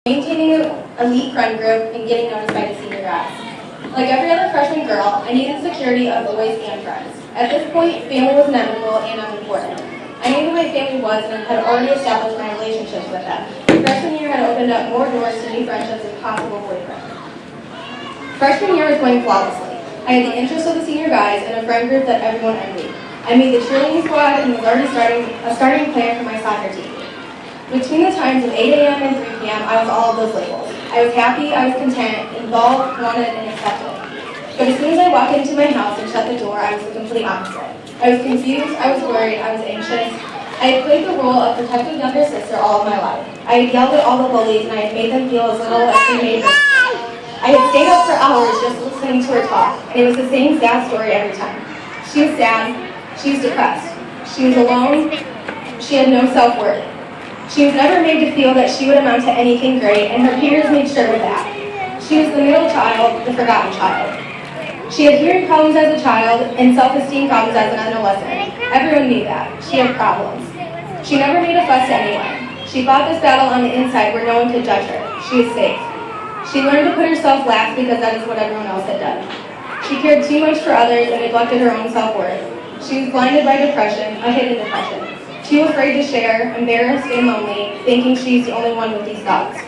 Maintaining an elite friend group and getting noticed by the senior guys. Like every other freshman girl, I needed security of boys and friends. At this point, family was inevitable and unimportant. I knew who my family was and had already established my relationships with them. Freshman year had opened up more doors to new friendships and possible boyfriends. Freshman year was going flawlessly. I had the interest of the senior guys and a friend group that everyone envied. I made the cheerleading squad and was already starting plan for my soccer team. Between the times of 8 a.m. and 3 p.m., I was all of those labels. I was happy, I was content, involved, wanted, and accepted. But as soon as I walked into my house and shut the door, I was the complete opposite. I was confused, I was worried, I was anxious. I had played the role of protective younger sister all of my life. I had yelled at all the bullies, and I had made them feel as little as they made me. I had stayed up for hours just listening to her talk, and it was the same sad story every time. She was sad, she was depressed, she was alone, she had no self-worth. She was never made to feel that she would amount to anything great, and her peers made sure of that. She was the middle child, the forgotten child. She had hearing problems as a child and self-esteem problems as an adolescent. Everyone knew that. She had problems. She never made a fuss to anyone. She fought this battle on the inside where no one could judge her. She was safe. She learned to put herself last because that is what everyone else had done. She cared too much for others and neglected her own self-worth. She was blinded by depression, a hidden depression. Too afraid to share, embarrassed and lonely, thinking she's the only one with these thoughts.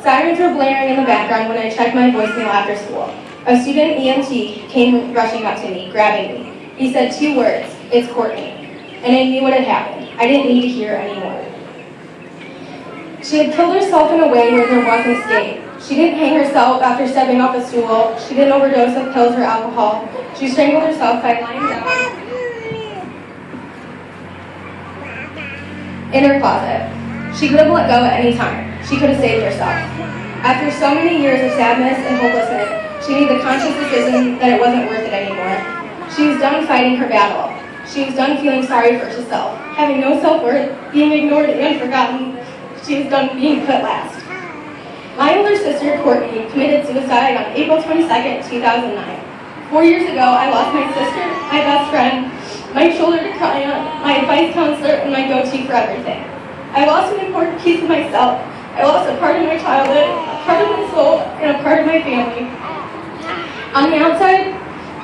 Sirens were blaring in the background when I checked my voicemail after school. A student EMT came rushing up to me, grabbing me. He said 2 words, "It's Courtney." And I knew what had happened. I didn't need to hear any more. She had killed herself in a way where there was an escape. She didn't hang herself after stepping off a stool. She didn't overdose of pills or alcohol. She strangled herself by lying down in her closet. She could have let go at any time. She could have saved herself. After so many years of sadness and hopelessness, she made the conscious decision that it wasn't worth it anymore. She was done fighting her battle. She was done feeling sorry for herself, having no self-worth, being ignored and forgotten. She was done being put last. My older sister, Courtney, committed suicide on April 22nd, 2009. 4 years ago, I lost my sister, my best friend, my shoulder to cry on, my advice counselor, and my go-to for everything. I lost an important piece of myself. I lost a part of my childhood, a part of my soul, and a part of my family. On the outside,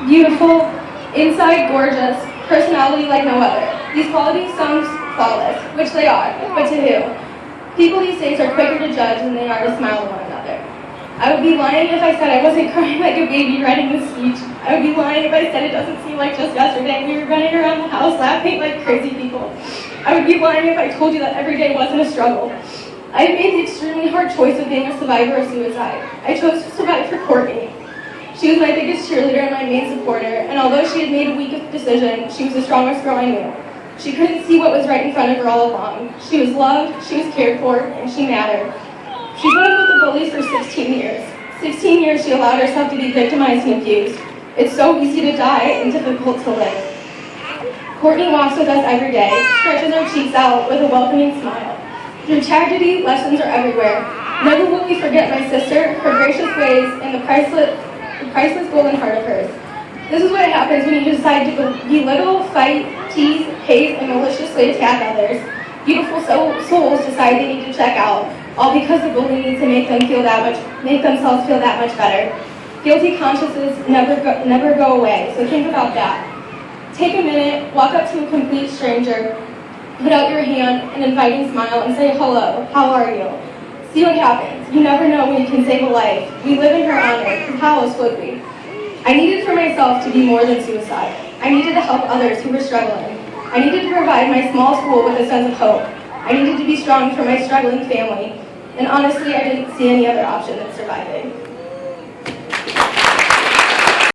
beautiful, inside, gorgeous, personality like no other. These qualities sound flawless, which they are, but to who? People these days are quicker to judge than they are to smile at one another. I would be lying if I said I wasn't crying like a baby writing this speech. I would be lying if I said it doesn't seem like just yesterday we were running around the house laughing like crazy people. I would be lying if I told you that every day wasn't a struggle. I had made the extremely hard choice of being a survivor of suicide. I chose to survive for Courtney. She was my biggest cheerleader and my main supporter, and although she had made a weak decision, she was the strongest girl I knew. She couldn't see what was right in front of her all along. She was loved, she was cared for, and she mattered. She put up with the bullies for 16 years. 16 years she allowed herself to be victimized and abused. It's so easy to die and difficult to live. Courtney walks with us every day, stretches her cheeks out with a welcoming smile. Through tragedy, lessons are everywhere. Never will we forget my sister, her gracious ways, and the priceless golden heart of hers. This is what happens when you decide to belittle, fight, tease, hate, and maliciously attack others. Beautiful souls decide they need to check out, all because the bully needs to make themselves feel that much better. Guilty consciences never go away, so think about that. Take a minute, walk up to a complete stranger, put out your hand, an inviting smile, and say, "Hello, how are you?" See what happens. You never know when you can save a life. We live in her honor. How else would we? I needed for myself to be more than suicide. I needed to help others who were struggling. I needed to provide my small school with a sense of hope. I needed to be strong for my struggling family. And honestly, I didn't see any other option than surviving.